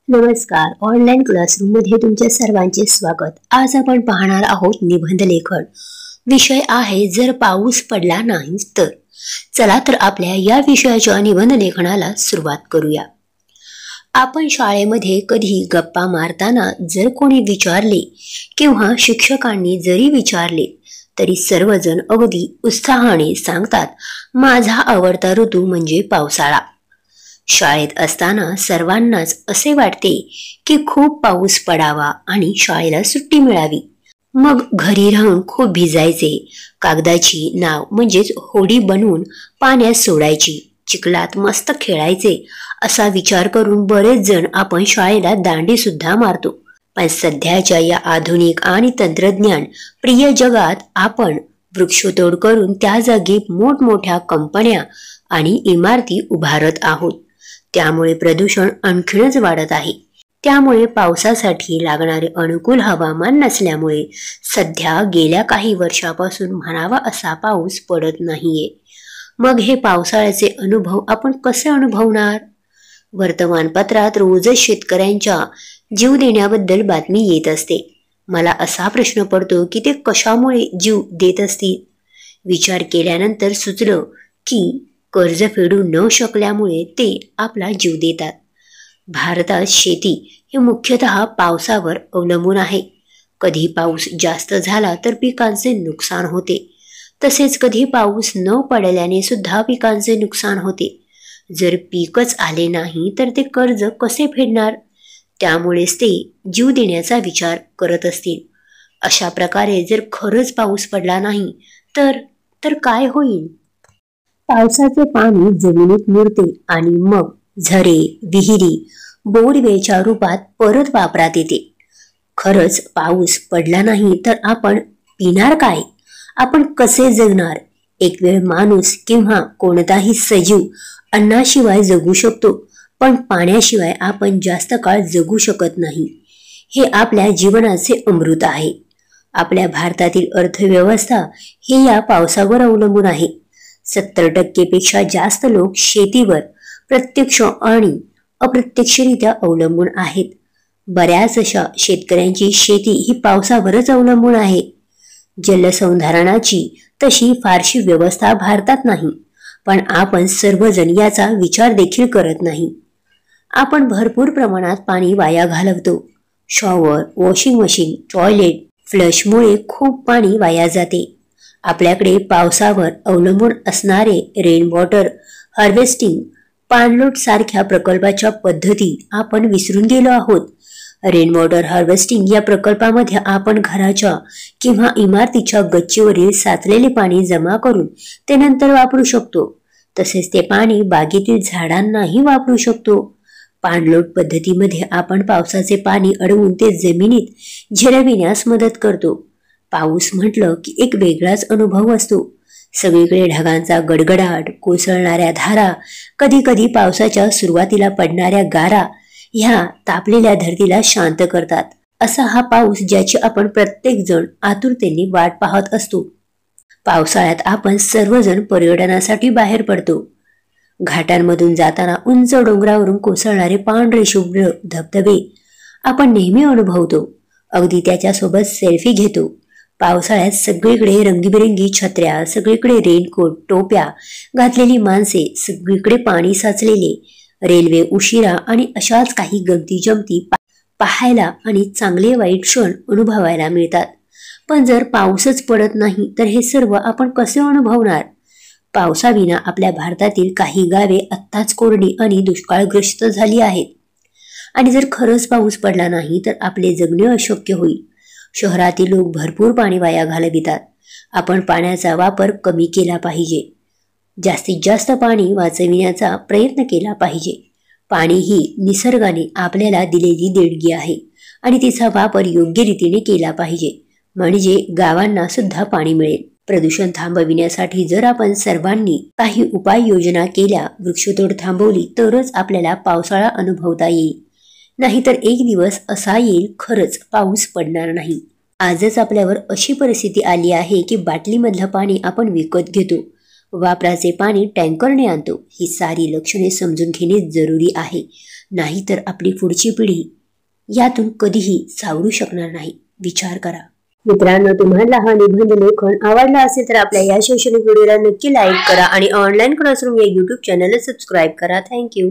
नमस्कार. ऑनलाईन क्लासरूममध्ये तुमच्या सर्वांचे स्वागत. आज आपण पाहणार आहोत निबंध लेखन. विषय आहे जर पाऊस पडला नाही तर. चला तर आपल्या या विषयाच्या निबंध लेखनाला सुरुवात करूया. आपण शाळेमध्ये कधी गप्पा मारताना जर कोणी विचारले किंवा शिक्षकांनी जरी विचारले तरी सर्वजण अगदी उत्साहाने सांगतात, माझा आवडता ऋतू म्हणजे पावसाळा. शाळेत असताना सर्वांनाच असे वाटते की खूप पाऊस पडावा आणि शाळेला सुट्टी मिळावी. मग घरी राहून खूप भिजायचे, कागदाची नाव म्हणजेच होडी बनवून पाण्यात सोडायची, चिखलात मस्त खेळायचे असा विचार करून बरेच जण आपण शाळेला दांडी सुद्धा मारतो. पण सध्याच्या या आधुनिक आणि तंत्रज्ञान प्रिय जगात आपण वृक्षतोड करून त्या जागी मोठमोठ्या कंपन्या आणि इमारती उभारत आहोत. त्यामुळे प्रदूषण आणखीनच वाढत आहे. त्यामुळे पावसासाठी लागणारे अनुकूल हवामान नसल्यामुळे सध्या गेल्या काही वर्षापासून म्हणावा असा पाऊस पडत नाहीये. मग हे पावसाळ्याचे अनुभव आपण कसे अनुभवणार? वर्तमानपत्रात रोजच शेतकऱ्यांच्या जीव देण्याबद्दल बातमी येत असते. मला असा प्रश्न पडतो की ते कशामुळे जीव देत असतील. विचार केल्यानंतर सुचलं की कर्ज फेडू न शकल्यामुळे ते आपला जीव देतात. भारतात शेती हे मुख्यतः पावसावर अवलंबून आहे. कधी पाऊस जास्त झाला तर पिकांचे नुकसान होते, तसेच कधी पाऊस न पडल्याने सुद्धा पिकांचे नुकसान होते. जर पीकच आले नाही तर ते कर्ज कसे फेडणार? त्यामुळेच ते जीव देण्याचा विचार करत असतील. अशा प्रकारे जर खरंच पाऊस पडला नाही तर काय होईल? पावसाचे पाणी जमिनीत मुरते आणि मग झरे, विहिरी, बोरवेलच्या रूपात परत वापरात येते. खरंच पाऊस पडला नाही तर आपण पिणार काय? आपण कसे जगणार? एक वेळ माणूस किंवा कोणताही सजीव अन्नाशिवाय जगू शकतो, पण पाण्याशिवाय आपण जास्त काळ जगू शकत नाही. हे आपल्या जीवनाचे अमृत आहे. आपल्या भारतातील अर्थव्यवस्था ही या पावसावर अवलंबून आहे. 70% पेक्षा जास्त लोक शेतीवर प्रत्यक्ष आणि अप्रत्यक्षरित्या अवलंबून आहेत. बऱ्याच अशा शेतकऱ्यांची शेती ही पावसावरच अवलंबून आहे. जलसंधारणाची तशी फारशी व्यवस्था भारतात नाही, पण आपण सर्वजण याचा विचार देखील करत नाही. आपण भरपूर प्रमाणात पाणी वाया घालवतो. शॉवर, वॉशिंग मशीन, टॉयलेट फ्लशमुळे खूप पाणी वाया जाते. आपल्याकडे पावसावर अवलंबून असणारे रेन वॉटर हार्वेस्टिंग, पाणलोट सारख्या प्रकल्पाच्या पद्धती आपण विसरून गेलो आहोत. रेन वॉटर हार्वेस्टिंग या प्रकल्पामध्ये आपण घराच्या किंवा इमारतीच्या गच्चीवरील साचलेले पाणी जमा करून ते नंतर वापरू शकतो. तसेच ते पाणी बागेतील झाडांनाही वापरू शकतो. पाणलोट पद्धतीमध्ये आपण पावसाचे पाणी अडवून ते जमिनीत झिरविण्यास मदत करतो. पाऊस म्हटलं की एक वेगळाच अनुभव असतो. सगळीकडे ढगांचा गडगडाट, कोसळणाऱ्या धारा, कधी कधी पावसाच्या सुरुवातीला पडणाऱ्या गारा ह्या तापलेल्या धरतीला शांत करतात. असा हा पाऊस ज्याची आपण प्रत्येक जण आतुरतेने वाट पाहत असतो. पावसाळ्यात आपण सर्वजण पर्यटनासाठी बाहेर पडतो. घाटांमधून जाताना उंच डोंगरावरून कोसळणारे पांढरे शुभ्र धबधबे आपण नेहमी अनुभवतो. अगदी त्याच्यासोबत सेल्फी घेतो. पावसाळ्यात सगळीकडे रंगीबेरंगी छत्र्या, सगळीकडे रेनकोट, टोप्या घातलेली माणसे, सगळीकडे पाणी साचलेले, रेल्वे उशिरा आणि अशाच काही गमती जमती पाहायला आणि चांगले वाईट क्षण अनुभवायला मिळतात. पण जर पाऊसच पडत नाही तर हे सर्व आपण कसे अनुभवणार? पावसाविना आपल्या भारतातील काही गावे आत्ताच कोरडी आणि दुष्काळग्रस्त झाली आहेत. आणि जर खरंच पाऊस पडला नाही तर आपले जगणे अशक्य होईल. शहरातील लोक भरपूर पाणी वाया घालवितात. आपण पाण्याचा वापर कमी केला पाहिजे. जास्तीत जास्त पाणी वाचविण्याचा प्रयत्न केला पाहिजे. पाणी ही निसर्गाने आपल्याला दिलेली देणगी आहे आणि तिचा वापर योग्य रीतीने केला पाहिजे, म्हणजे गावांना सुद्धा पाणी मिळेल. प्रदूषण थांबविण्यासाठी जर आपण सर्वांनी काही उपाययोजना केल्या, वृक्षतोड थांबवली तरच आपल्याला पावसाळा अनुभवता येईल. नाहीतर एक दिवस असा येईल खरंच पाऊस पडणार नाही. आजच आपल्यावर अशी परिस्थिती आली आहे की बाटलीमधलं पाणी आपण विकत घेतो, वापराचे पाणी टँकरने आणतो. ही सारी लक्षणे समजून घेणे जरुरी आहे. नाहीतर आपली पुढची पिढी यातून कधीही सावरू शकणार नाही. विचार करा. मित्रांनो, तुम्हाला हा निबंध लेखन आवडला असेल तर आपल्या या शैक्षणिक व्हिडिओला नक्की लाईक करा आणि ऑनलाईन क्लासरूम या YouTube चॅनलला सबस्क्राईब करा. थँक्यू.